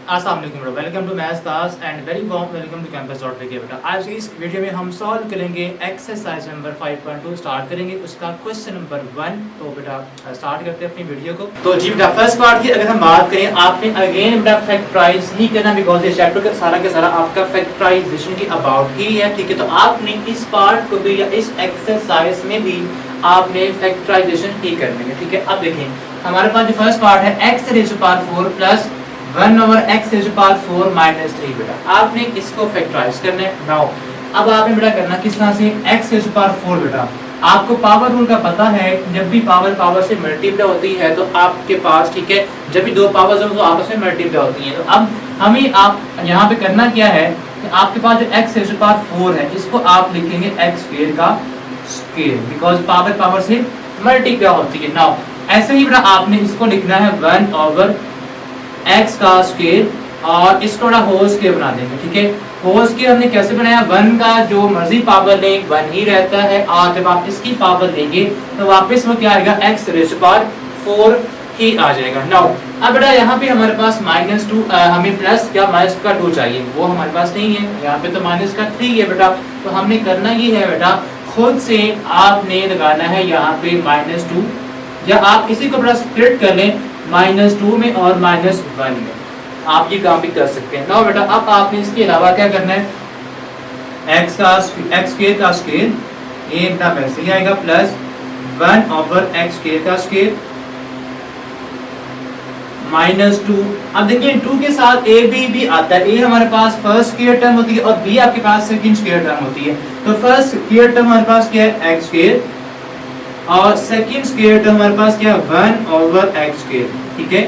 अस्सलाम वालेकुम बेटा, welcome to maths class and very warm welcome to campus dot K बेटा। आज की इस वीडियो में हम सॉल्व करेंगे एक्सरसाइज नंबर 5.2 स्टार्ट करेंगे उसका क्वेश्चन नंबर 1। तो बेटा स्टार्ट करते हैं अपनी वीडियो को। तो जी बेटा फर्स्ट पार्ट की अगर हम बात करें, आपने अगेन बेटा फैक्टराइज नहीं करना बिकॉज ये चैप्टर का सारा आपका फैक्टराइजेशन की अबाउट ही है, ठीक है। तो आपने इस पार्ट को भी या इस एक्सरसाइज में भी आपने फैक्टराइजेशन ही करनी है, ठीक है। अब देखें हमारे पास जो फर्स्ट पार्ट है x raise to power 4 plus 1 over x raise to power 4 minus 3 बेटा आपने इसको फैक्टराइज करना है। नाउ अब आपने बेटा करना किस तरह से, x रेज़ टू पावर 4 बेटा आपको पावर रूल का पता है, जब भी पावर से मल्टीप्लाई होती है तो आपके पास, ठीक है, जब भी दो पावर्स हो तो आपस में मल्टीप्लाई होती है। तो अब हमें आप यहाँ पे करना क्या है कि आपके पास जो x रेज़ टू पावर 4 है इसको आप लिखेंगे x स्क्वायर का स्क्वायर बिकॉज पावर से मल्टीप्लाई होती है। नाउ ऐसे ही बेटा आपने इसको लिखना है 1 ओवर x का स्क्वायर और इसको बड़ा होल स्क्वायर बना देंगे, ठीक है। होल स्क्वायर हमने कैसे बनाया, 1 का जो मर्जी पावर ले 1 ही रहता है और जब आप इसकी पावर लेंगे तो वापस वो क्या आएगा, x रेज़ टू पावर 4 ही आ जाएगा। नाउ अब बेटा यहाँ पे हमारे पास -2 हमें प्लस या माइनस का 2 चाहिए, वो हमारे पास नहीं है, यहाँ पे तो माइनस का 3 है बेटा। तो हमने करना ये है बेटा खुद से आपने लगाना है यहाँ पे -2 या आप इसी को बड़ा स्प्लिट कर लें -2 में और -1 में, आप ये काम भी कर सकते हैं। ना बेटा अब आपने इसके अलावा क्या करना है, x स्क्वायर का स्क्वायर ये बेटा वैसे ही आएगा प्लस 1 ओवर x स्क्वायर का स्क्वायर -2। अब देखिए 2 के साथ a b भी आता है, a हमारे पास फर्स्ट स्क्वायर टर्म होती है और b आपके पास सेकंड स्क्वायर टर्म होती है। तो फर्स्ट स्क्वायर टर्म हमारे पास क्या है, x स्क्वायर और सेकंड स्क्वायर टर्म हमारे पास क्या है 1 ओवर x स्क्वायर, ठीक है।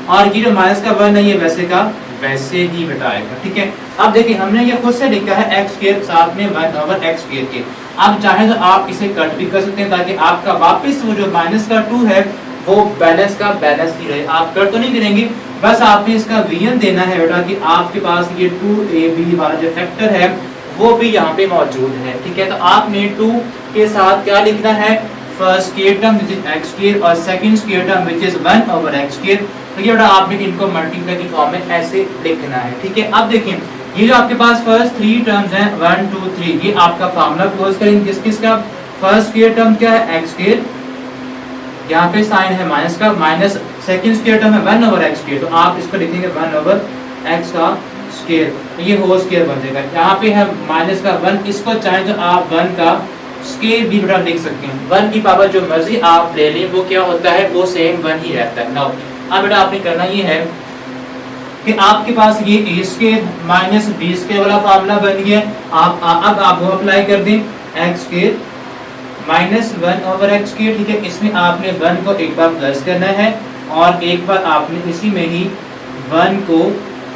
और ये जो माइनस का 1 है ये वैसे का वैसे ही बेटा आएगा, ठीक है। अब देखिए हमने ये खुद से लिखा है x स्क्वायर साथ में 1 ओवर x स्क्वायर के। अब चाहे तो आप इसे कट भी कर सकते हैं ताकि आपका वापस वो जो माइनस का 2 है वो बैलेंस का बैलेंस ही रहे, आप कट तो नहीं करेंगे, बस आपने इसका वियन देना है बेटा कि आपके पास ये 2ab वाला जो फैक्टर है वो भी यहाँ पे मौजूद है, ठीक है। तो आपने 2 के साथ क्या लिखना है, first square term which is x square और second square term which is 1 over x square. तो ये बेटा आपने इनको मल्टीप्लाई की फॉर्म में ऐसे लिखना है, ठीक है। अब देखिए ये जो आपके पास फर्स्ट 3 टर्म्स हैं 1 2 3 ये आपका फार्मूला क्लोज करेंगे किसका, फर्स्ट स्क्वायर टर्म क्या है x स्क्वायर, यहाँ पे साइन है माइनस का, माइनस सेकंड स्क्वायर टर्म है 1 ओवर x स्क्वायर, तो आप इसको लिखेंगे 1 ओवर x का स्क्वायर, तो ये होल स्क्वायर बन जाएगा। यहाँ पे है माइनस का 1, इसको चाहे तो आप 1 का स्क्वायर भी बेटा लिख सकते हैं, 1 की पावर जो मर्जी आप ले लें वो क्या होता है, वो सेम 1 ही रहता है। नाउ अब बेटा आपने करना ये है कि आपके पास ये a square minus b square वाला फार्मूला बन गया, अब आप वो अप्लाई कर दें x square minus 1 over x square, ठीक है। इसमें आपने 1 को एक बार प्लस करना है और एक बार आपने इसी में ही 1 को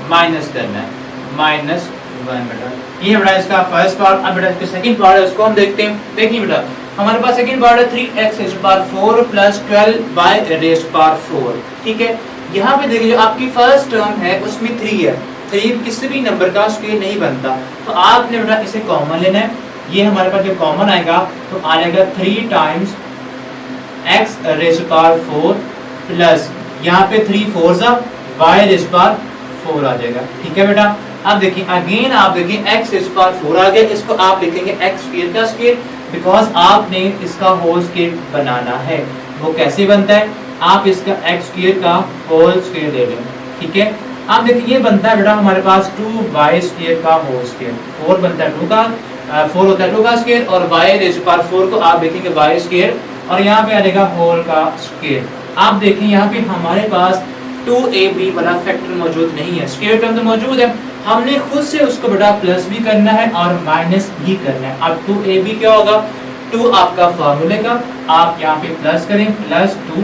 माइनस करना है, -1 बेटा। ये बेटा इसका फर्स्ट पार्ट। अब बेटा इसका सेकंड पार्ट है उसको हम देखते हैं। देखिए बेटा हमारे पास सेकंड पार्ट है 3x raise to power 4 plus 12y raise to power 4, ठीक है। यहाँ पे देखिए जो आपकी फर्स्ट टर्म है उसमें 3 है, 3 किसी भी नंबर का स्क्वायर नहीं बनता, तो आपने बेटा इसे कॉमन लेना है। ये हमारे पास जो कॉमन आएगा तो आ जाएगा 3 times x raise to power 4 plus यहाँ पे 3 4 y रेज़ टू पावर 4 आ जाएगा, ठीक है बेटा। अब देखिए अगेन आप देखिए x रेज़ टू पावर 4 आ गया, इसको आप लिखेंगे x स्क्वायर का स्क्वायर बिकॉज आपने इसका होल स्क्वायर बनाना है। वो कैसे बनता है, आप इसका x स्क्वायर का होल स्क्वायर ले लें, ठीक है। अब देखिए ये बनता है बेटा हमारे पास 2y स्क्वायर का होल स्क्वायर, 4 बनता है 2 का 4 होता है 2 का स्क्वायर और y रेज़ टू पावर 4 को आप लिखेंगे y स्क्वायर और यहाँ पे आ जाएगा होल का स्क्वायर। आप देखिए यहाँ पे हमारे पास 2ab वाला फैक्टर मौजूद नहीं है, स्क्वायर टर्म तो मौजूद है, हमने खुद से उसको बेटा प्लस भी करना है और माइनस भी करना है। अब 2ab क्या होगा, 2 आपका फार्मूले का, आप यहाँ पे प्लस करें +2,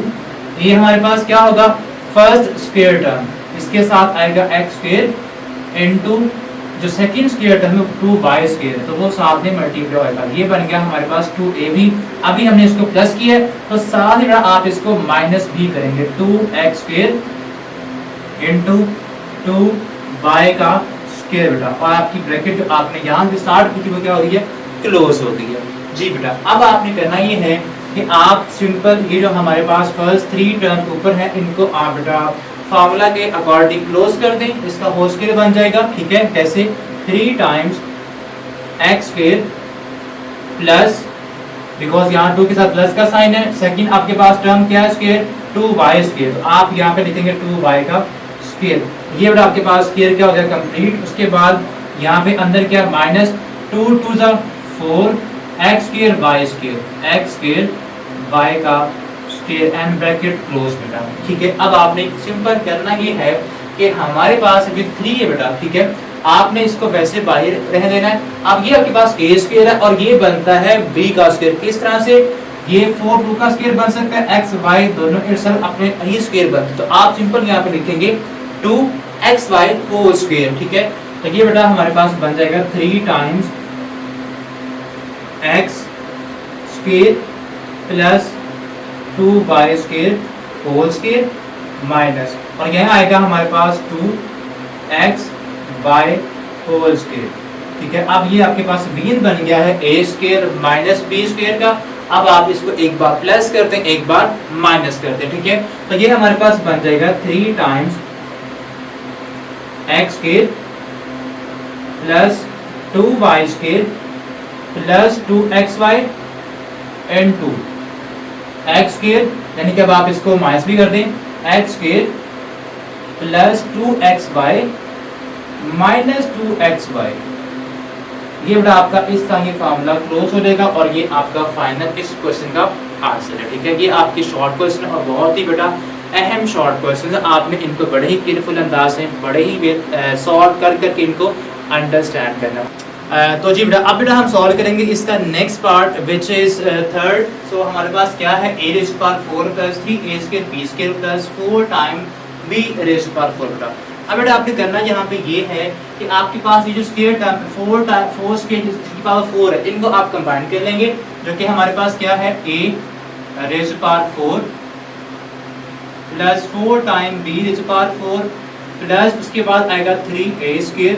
ये हमारे पास क्या होगा फर्स्ट स्क्वायर टर्म, इसके साथ आएगा x स्क्वायर इनटू जो सेकंड स्क्वायर टर्म है 2y स्क्वायर, तो वो साथ में मल्टीप्लाई होगा, ये बन गया हमारे पास 2ab। अभी हमने इसको प्लस किया है तो साथ ही आप इसको माइनस भी करेंगे 2x स्क्वायर इनटू 2y का स्क्वायर बेटा, और आपकी ब्रैकेट जो आपने यहाँ से स्टार्ट की थी वो क्या हो रही है, क्लोज हो गई है जी बेटा। अब आपने करना ये है कि आप सिंपल ये जो हमारे पास फर्स्ट 3 टर्म ऊपर है इनको आप बेटा फार्मूला के अकॉर्डिंग क्लोज कर दें, इसका होल स्क्वायर बन जाएगा। ठीक है, कैसे 3 times x square plus, because यहाँ 2 के साथ प्लस का साइन है, सेकंड आपके पास टर्म क्या है स्क्वायर 2y स्क्वायर, तो आप यहाँ पे लिखेंगे 2y का स्क्वायर। ये बेटा आपके पास स्क्वायर क्या हो गया कंप्लीट। उसके बाद यहाँ पे अंदर क्या माइनस 2 2 जा 4 x square y square, x square y का स्क्वायर एंड ब्रैकेट क्लोज बेटा। ठीक है, अब आपने सिंपल करना ये है कि हमारे पास अभी 3 है बेटा। ठीक है, आपने इसको वैसे बाहर रह देना है। अब ये आपके पास ए स्क्वायर है और ये बनता है बी का स्क्वायर। किस तरह से, ये 4 2 का स्क्वायर बन सकता है, एक्स वाई दोनों इटसेल्फ अपने ही स्क्वायर बनते हैं, तो आप सिंपल यहाँ पे लिखेंगे 2xy होल स्क्वायर। ठीक है, तो ये बेटा हमारे पास बन जाएगा 3 times x square plus 2y square whole square minus, और यहाँ आएगा हमारे पास 2xy होल स्क्वायर। ठीक है, अब ये आपके पास बीन बन गया है a square minus b square का। अब आप इसको एक बार प्लस करते हैं, एक बार माइनस करते हैं। ठीक है, तो ये हमारे पास बन जाएगा 3 times x square plus 2y square plus 2xy and 2 x square, यानी कि अब आप इसको माइनस भी कर दें, x square plus 2xy minus 2xy। ये बेटा आपका इस तरह ये फार्मूला क्लोज हो जाएगा और ये आपका फाइनल इस क्वेश्चन का आंसर है। ठीक है, ये आपकी शॉर्ट क्वेश्चन और बहुत ही बेटा अहम शॉर्ट क्वेश्चन है। आपने इनको बड़े ही केयरफुल अंदाज से बड़े ही सॉल्व कर करके इनको अंडरस्टैंड करना। तो जी बेटा अब बेटा हम सॉल्व करेंगे इसका next part which is third. So हमारे पास क्या है a raise to power 4 plus 3a square b square plus 4 time b raise to power 4 बेटा। अब बेटा आपने करना यहाँ पे ये है कि आपके पास ये जो स्क्वायर टर्म 4 स्क्वायर की पावर 4 है, इनको आप कंबाइन कर लेंगे, जो कि हमारे पास क्या है a raise to power 4 plus 4 time b raise to power 4 plus उसके बाद आएगा 3a स्क्वायर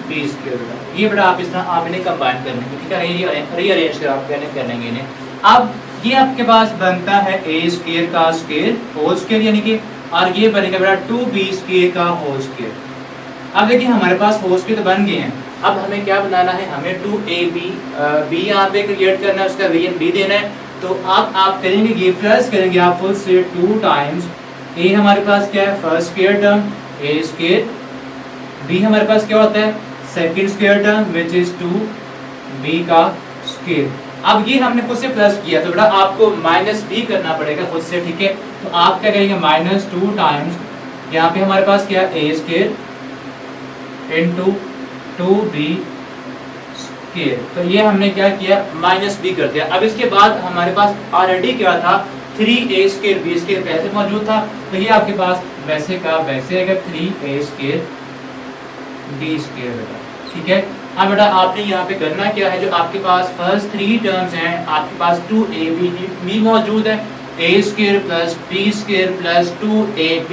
b स्क्वायर बेटा। ये बेटा आप इस तरह आप इन्हें कंबाइन कर लेंगे। ठीक है, रीअरेंज कर आप कर लेंगे इन्हें। अब ये आपके पास बनता है a स्क्वायर का स्क्वायर होल स्क्वायर, यानी कि और ये बनेगा बेटा 2b स्क्वायर का होल स्क्वायर। अब देखिए हमारे पास होल स्क्वायर तो बन गए हैं, अब हमें क्या बनाना है, हमें 2ab b यहाँ पे क्रिएट करना है, उसका b b देना है। तो अब आप करेंगे ये प्लस करेंगे आप खुद से 2 टाइम्स a हमारे पास क्या है first square term a square, b हमारे पास क्या होता है second square term which is 2b का स्क्वायर। अब ये हमने खुद से प्लस किया तो बेटा आपको माइनस भी करना पड़ेगा खुद से। ठीक है, तो आप क्या करेंगे माइनस 2 टाइम्स यहाँ पे हमारे पास क्या a square into 2b square, तो ये हमने क्या किया माइनस b कर दिया। अब इसके बाद हमारे पास ऑलरेडी क्या था 3a स्क्वायर b स्क्वायर पहले मौजूद था, तो ये आपके पास वैसे का वैसे आएगा 3a स्क्वायर b स्क्वायर बेटा। ठीक है, अब बेटा आपने यहाँ पे करना क्या है, जो आपके पास फर्स्ट 3 टर्म्स हैं आपके पास 2ab भी मौजूद है, a square plus b square plus 2ab,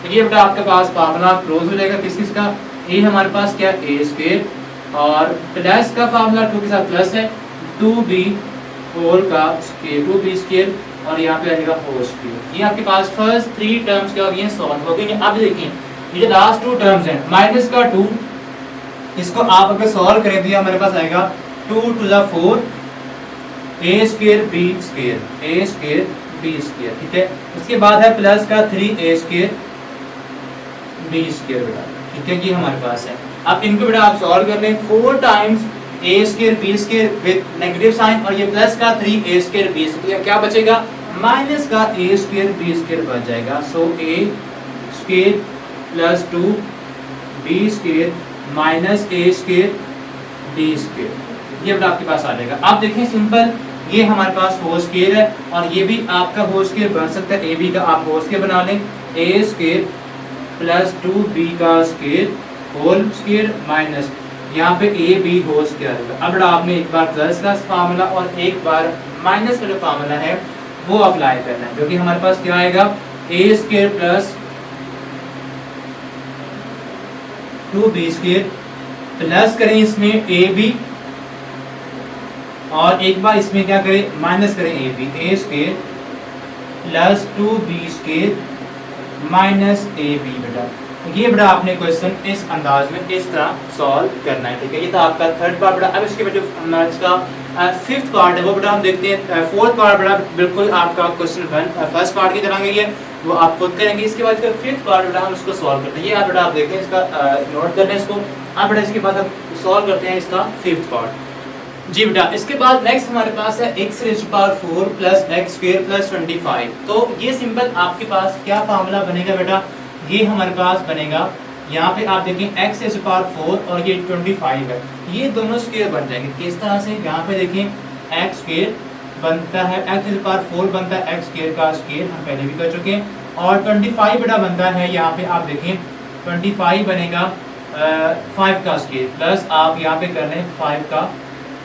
तो ये बेटा आपके पास फार्मूला क्लोज हो जाएगा। किस किस का, a हमारे पास क्या a स्क्वायर और प्लस का फार्मूला 2 के साथ प्लस है 2b होल का स्क्वायर 2b स्क्वायर और यहाँ पे आएगा होल स्क्वायर। ये आपके पास फर्स्ट 3 टर्म्स क्या हो गई सॉल्व हो गई। अब देखिए ये जो लास्ट 2 टर्म्स हैं माइनस का 2, इसको आप अगर सॉल्व करें तो ये हमारे पास आएगा 2 to the 4 a square b square a square b square. ठीक है, उसके बाद है प्लस का 3a स्क्वायर b स्क्वायर बेटा। ठीक है, ये हमारे पास है। अब इनको बेटा आप सॉल्व कर लें 4 times a square b square with negative sign और ये प्लस का 3a स्क्वायर b स्क्वायर, तो क्या बचेगा माइनस का a स्क्वायर b स्क्वायर बच जाएगा। सो a square plus 2b square minus a square b square, ये बेटा आपके पास आ जाएगा। आप देखें सिंपल ये हमारे पास होल स्क्वायर है और ये भी आपका होल स्क्वायर बन सकता है, ab का आप होल स्क्वायर बना लें a स्क्वायर प्लस 2b का स्क्वायर होल स्क्वायर माइनस यहाँ पे ab होल स्क्वायर आएगा। अब बेटा आपने एक बार प्लस का फार्मूला और एक बार माइनस का जो फार्मूला है वो अप्लाई करना है, जो कि हमारे पास क्या आएगा a square plus 2b square plus करें इसमें ab और एक बार इसमें क्या करें माइनस करें ab, a square plus 2b square minus A B बेटा। ये बेटा आपने क्वेश्चन इस अंदाज में इस तरह सॉल्व करना है, ठीक है। ये था आपका थर्ड पार्ट बेटा। अब इसके बेटा इसका फिफ्थ पार्ट है वो बेटा हम देखते हैं। फोर्थ पार्ट बेटा बिल्कुल आपका क्वेश्चन फर्स्ट पार्ट की तरह ये वो आप खुद करेंगे। इसके बाद इसका फिफ्थ पार्ट बेटा हम इसको सॉल्व करते हैं। ये आप बेटा आप देखते हैं इसका नोट कर लें इसको। अब बेटा इसके बाद हम सॉल्व करते हैं इसका फिफ्थ पार्ट। जी बेटा, इसके बाद नेक्स्ट हमारे पास है x raise to power 4 plus x square plus 25। तो ये सिंपल आपके पास क्या फार्मूला बनेगा बेटा, ये हमारे पास बनेगा यहाँ पे आप देखें x रेज़ टू पावर 4 और ये 25 है, ये दोनों स्क्वायर बन जाएंगे। किस तरह से, यहाँ पे देखें x स्क्वायर बनता है x रेज़ टू पावर 4 बनता है x स्क्वायर का स्क्वायर, हम पहले भी कर चुके हैं। और 25 बेटा बनता है यहाँ पे आप देखें 25 बनेगा 5 का स्क्वायर प्लस आप यहाँ पे कर लें 5 का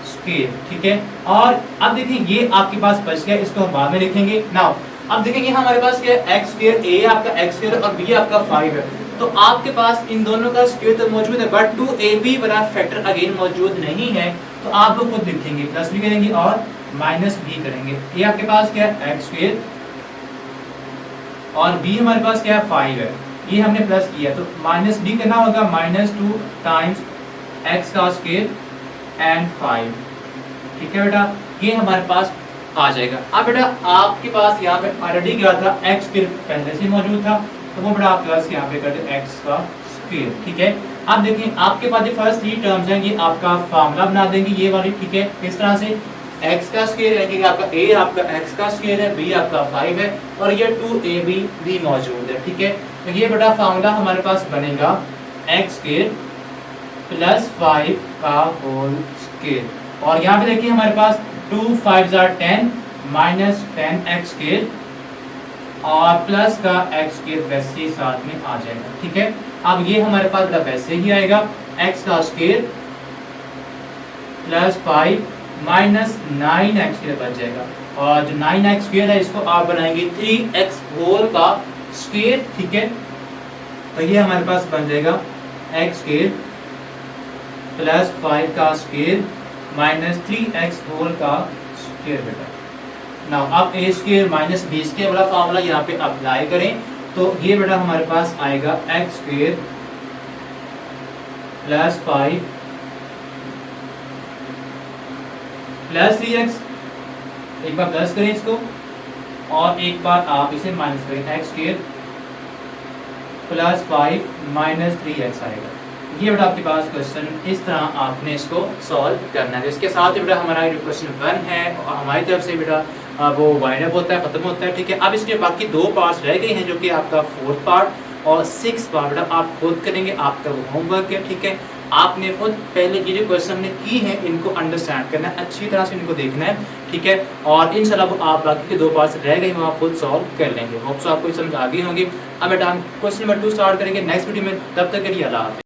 स्क्वायर, ठीक है। और अब देखिए ये आपके पास बच गया, इसको हम बाद में लिखेंगे। नाउ अब देखेंगे हमारे पास क्या है, x स्क्वायर a आपका x स्क्वायर और b आपका 5 है। तो आपके पास इन दोनों का स्क्वायर तो मौजूद है बट 2ab वाला फैक्टर अगेन मौजूद नहीं है, तो आप लोग खुद लिखेंगे, प्लस भी करेंगे और माइनस भी करेंगे। ये आपके पास क्या है x स्क्वायर और b हमारे पास क्या है 5 है, ये हमने प्लस किया तो माइनस b करना होगा, -2 टाइम्स x का स्क्वायर एंड 5, ठीक है बेटा। ये हमारे पास आ जाएगा। अब बेटा आपके पास यहाँ पे ऑलरेडी क्या था, x स्क्वायर पहले से मौजूद था, तो वो बेटा आप प्लस यहाँ पे कर दे x का स्क्वायर, ठीक है। अब देखिए आपके पास जो फर्स्ट 3 टर्म्स हैं ये आपका फार्मूला बना देंगे ये वाली, ठीक है। इस तरह से x का स्क्वायर है कि आपका a आपका x का स्क्वायर है, b आपका 5 है और ये 2ab भी मौजूद है, ठीक है। तो ये बेटा फार्मूला हमारे पास बनेगा x स्क्वायर प्लस 5 का होल स्क्वायर। और यहाँ पे देखिए हमारे पास 2 5 10 माइनस 10x स्क्वायर और प्लस का x स्क्वायर वैसे ही साथ में आ जाएगा, ठीक है। अब ये हमारे पास वैसे ही आएगा x का square plus 5 minus 9x square बच जाएगा। और जो 9x स्क्वायर है इसको आप बनाएंगे 3x होल का स्क्वायर, ठीक है। तो ये हमारे पास बन जाएगा x स्क्वायर प्लस 5 का स्क्वायर माइनस 3x होल का स्क्वायर बेटा। नाउ अब a square minus b square वाला फार्मूला यहाँ पे अप्लाई करें तो ये बेटा हमारे पास आएगा x square plus 5 plus 3x, एक बार प्लस करें इसको और एक बार आप इसे माइनस करें, x square plus 5 minus 3x आएगा। ये बेटा आपके पास क्वेश्चन इस तरह आपने इसको सॉल्व करना है। इसके साथ ही बेटा हमारा जो क्वेश्चन 1 है हमारी तरफ से बेटा वो वाइंड अप होता है, खत्म होता है, ठीक है। अब इसके बाकी 2 पार्ट्स रह गए हैं जो कि आपका 4th पार्ट और 6th पार्ट बेटा आप खुद करेंगे, आपका वो होमवर्क है, ठीक है। आपने खुद पहले ये जो क्वेश्चन हमने की है इनको अंडरस्टैंड करना है, अच्छी तरह से इनको देखना है, ठीक है। और इंशाल्लाह आप बाकी के 2 पार्ट्स रह गए वो आप खुद सॉल्व कर लेंगे। होप सो आपको समझ आ गई होंगी। अब बेटा हम क्वेश्चन नंबर 2 स्टार्ट करेंगे नेक्स्ट वीडियो में, तब तक के लिए अल्लाह हाफ़िज़।